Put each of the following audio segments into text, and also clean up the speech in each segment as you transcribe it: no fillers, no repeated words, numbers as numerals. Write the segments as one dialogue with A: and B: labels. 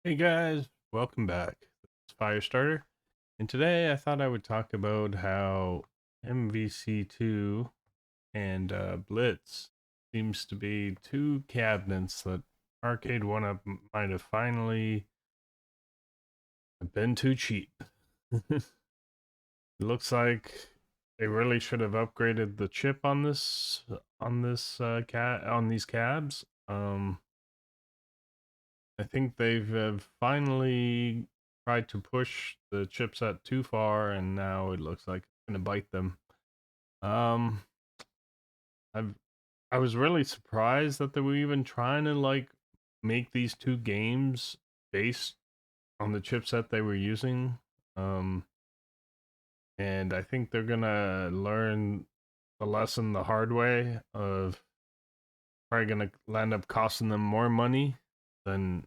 A: Hey guys, welcome back. It's Firestarter, and today I thought I would talk about how MVC2 and Blitz seems to be two cabinets that Arcade One Up might have finally been too cheap. It looks like they really should have upgraded the chip on this cat on these cabs. I think they've finally tried to push the chipset too far, and now it looks like it's gonna bite them. Um, I've I was really surprised that they were even trying to like make these two games based on the chipset they were using. Um, and I think they're gonna learn the lesson the hard way of probably gonna end up costing them more money than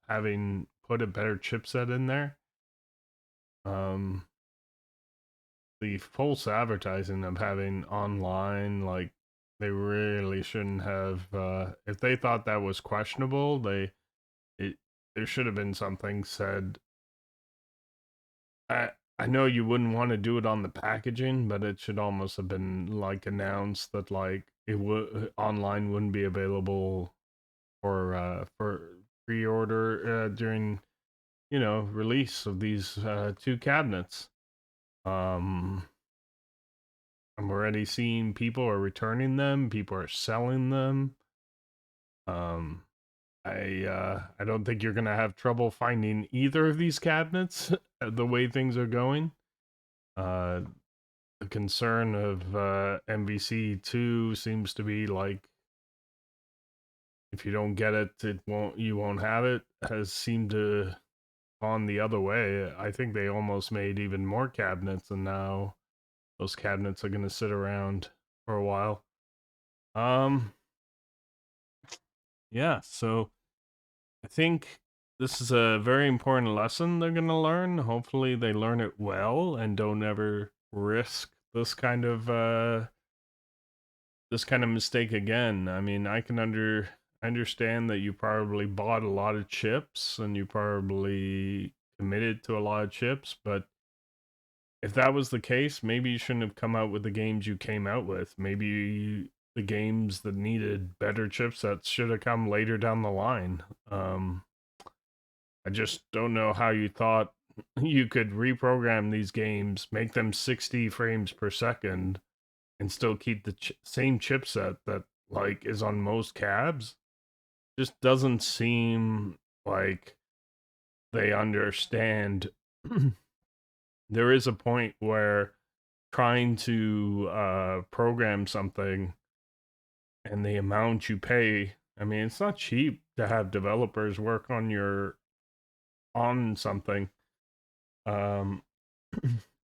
A: having put a better chipset in there. Um, the false advertising of having online, like they really shouldn't have. If they thought that was questionable, it there should have been something said. I know you wouldn't want to do it on the packaging, but it should almost have been like announced that like it would online wouldn't be available for pre-order during release of these two cabinets. Um, I'm already seeing people are returning them, people are selling them. Um, I don't think you're gonna have trouble finding either of these cabinets the way things are going. Uh, the concern of MVC two seems to be like if you don't get it, you won't have it. Has seemed to gone the other way. I think they almost made even more cabinets, and now those cabinets are gonna sit around for a while. Um, yeah, so I think this is a very important lesson they're going to learn. Hopefully they learn it well and don't ever risk this kind of mistake again. I mean, understand that you probably bought a lot of chips and you probably committed to a lot of chips, but if that was the case, maybe you shouldn't have come out with the games you came out with. Maybe the games that needed better chipsets should have come later down the line. I just don't know how you thought you could reprogram these games, make them 60 frames per second, and still keep the same chipset that like is on most cabs. Just doesn't seem like they understand. There is a point where trying to program something and the amount you pay. I mean, it's not cheap to have developers work on something. Um,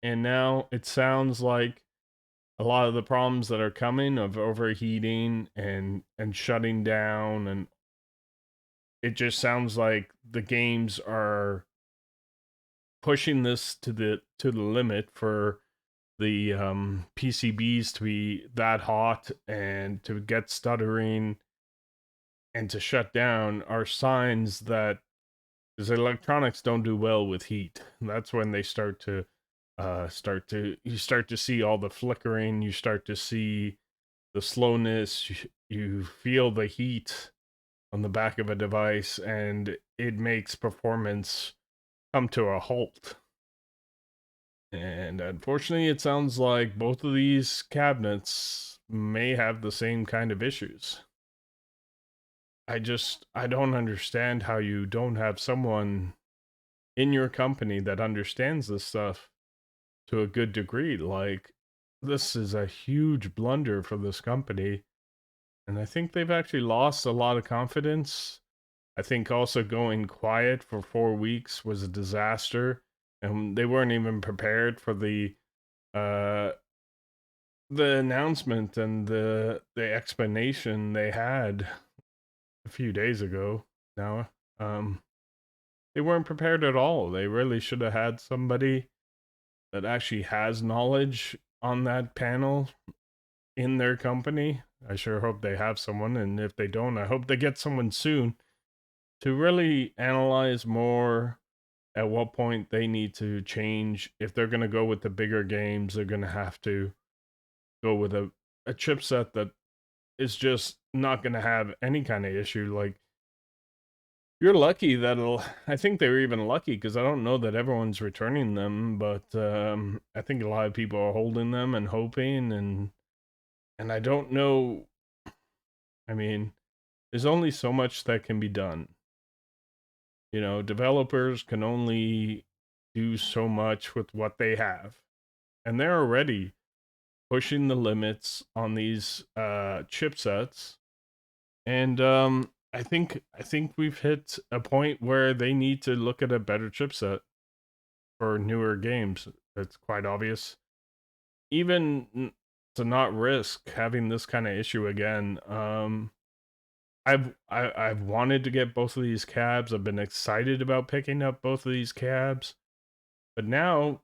A: and now it sounds like a lot of the problems that are coming of overheating and shutting down, and it just sounds like the games are pushing this to the limit for the PCBs to be that hot and to get stuttering and to shut down are signs that because electronics don't do well with heat. That's when they you start to see all the flickering, you start to see the slowness, you feel the heat on the back of a device, and it makes performance come to a halt. And unfortunately, it sounds like both of these cabinets may have the same kind of issues. I don't understand how you don't have someone in your company that understands this stuff to a good degree. Like, this is a huge blunder for this company. And I think they've actually lost a lot of confidence. I think also going quiet for 4 weeks was a disaster. And they weren't even prepared for uh the announcement and the explanation they had a few days ago now. Um they weren't prepared at all. They really should have had somebody that actually has knowledge on that panel in their company. I sure hope they have someone, and if they don't, I hope they get someone soon. to really analyze more at what point they need to change. If they're going to go with the bigger games, they're going to have to go with a chipset that is just not going to have any kind of issue. Like, you're lucky that'll. I think they were even lucky because I don't know that everyone's returning them, but I think a lot of people are holding them and hoping, and I don't know. I mean, there's only so much that can be done. You know, developers can only do so much with what they have, and they're already pushing the limits on these chipsets. And I think we've hit a point where they need to look at a better chipset for newer games. It's quite obvious. Even to not risk having this kind of issue again. I've wanted to get both of these cabs. I've been excited about picking up both of these cabs, but now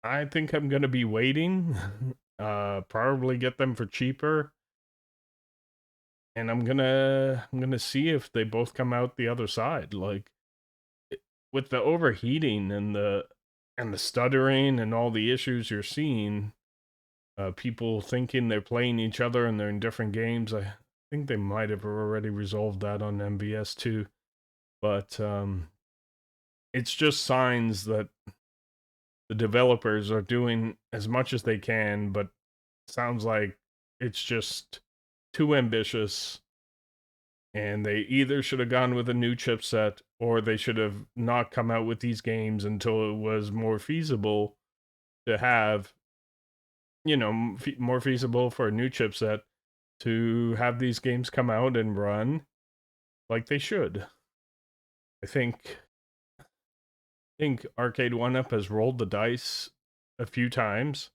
A: I think I'm gonna be waiting. Probably get them for cheaper, and I'm gonna see if they both come out the other side. Like, with the overheating and the stuttering and all the issues you're seeing, people thinking they're playing each other and they're in different games. I think they might have already resolved that on MVS too, but it's just signs that the developers are doing as much as they can, but sounds like it's just too ambitious, and they either should have gone with a new chipset or they should have not come out with these games until it was more feasible to have, more feasible for a new chipset to have these games come out and run like they should. I think Arcade One Up has rolled the dice a few times,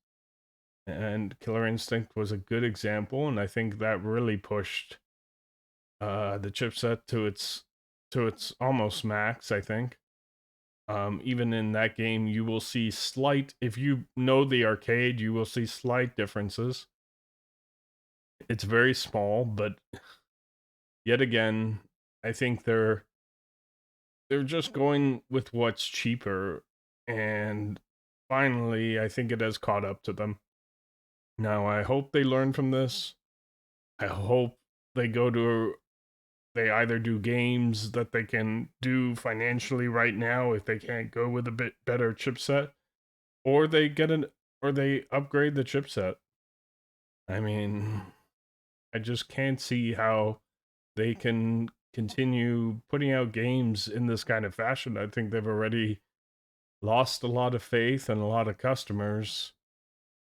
A: and Killer Instinct was a good example, and I think that really pushed the chipset to its almost max. I think. Even in that game, you will see slight. If you know the arcade, you will see slight differences. It's very small, but yet again, I think they're just going with what's cheaper, and finally, I think it has caught up to them. Now, I hope they learn from this. I hope they go to they either do games that they can do financially right now if they can't go with a bit better chipset, or they upgrade the chipset. I mean, I just can't see how they can continue putting out games in this kind of fashion. I think they've already lost a lot of faith and a lot of customers,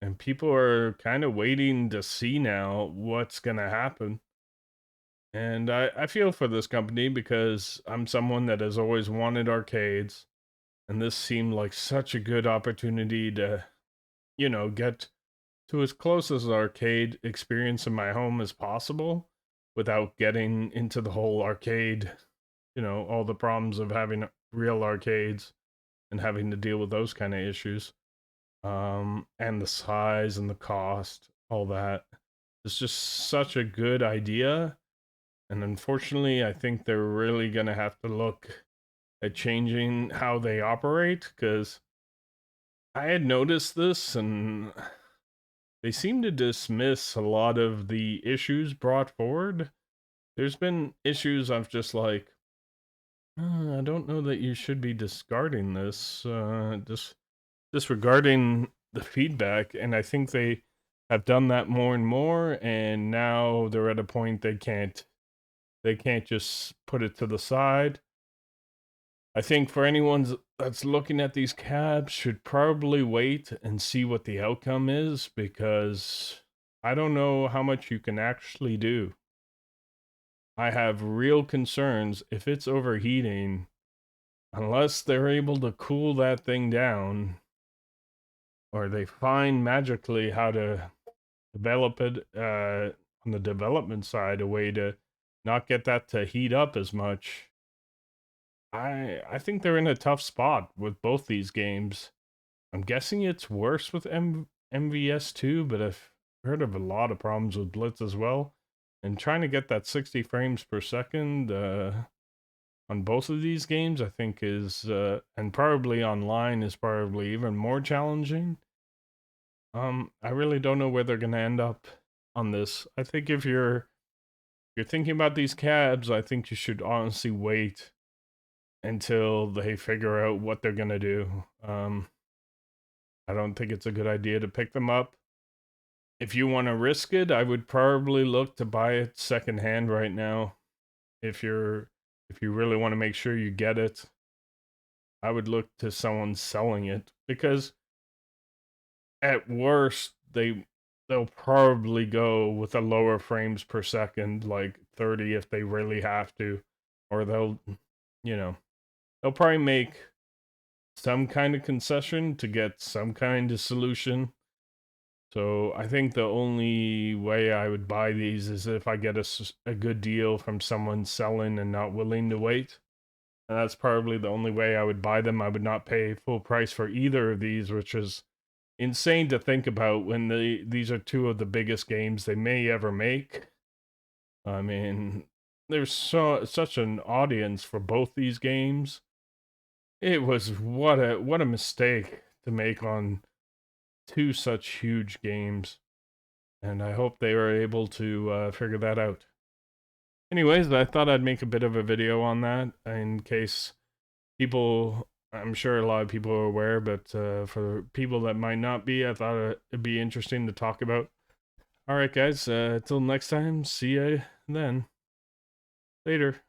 A: and people are kind of waiting to see now what's going to happen. And I feel for this company because I'm someone that has always wanted arcades, and this seemed like such a good opportunity to, get to as close as an arcade experience in my home as possible without getting into the whole arcade, all the problems of having real arcades and having to deal with those kind of issues. And the size and the cost, all that. It's just such a good idea. And unfortunately, I think they're really going to have to look at changing how they operate, because I had noticed this and they seem to dismiss a lot of the issues brought forward. There's been issues I've just like, I don't know that you should be discarding this, just disregarding the feedback. And I think they have done that more and more, and now they're at a point they can't just put it to the side. I think for anyone that's looking at these cabs should probably wait and see what the outcome is, because I don't know how much you can actually do. I have real concerns if it's overheating, unless they're able to cool that thing down, or they find magically how to develop it on the development side, a way to not get that to heat up as much. I think they're in a tough spot with both these games. I'm guessing it's worse with MVS2, but I've heard of a lot of problems with Blitz as well. And trying to get that 60 frames per second, on both of these games, I think is and probably online is probably even more challenging. I really don't know where they're gonna end up on this. I think if you're thinking about these cabs, I think you should honestly wait until they figure out what they're gonna do. I don't think it's a good idea to pick them up. If you want to risk it, I would probably look to buy it secondhand right now. If you really want to make sure you get it, I would look to someone selling it because at worst they'll probably go with a lower frames per second, like 30 if they really have to, or you know, they'll probably make some kind of concession to get some kind of solution. So I think the only way I would buy these is if I get a good deal from someone selling and not willing to wait. And that's probably the only way I would buy them. I would not pay full price for either of these, which is insane to think about when these are two of the biggest games they may ever make. I mean, there's such an audience for both these games. It was what a mistake to make on two such huge games, and I hope they were able to figure that out. Anyways, I thought I'd make a bit of a video on that in case people, I'm sure a lot of people are aware, but for people that might not be, I thought it'd be interesting to talk about. All right, guys, till next time, see ya then. Later.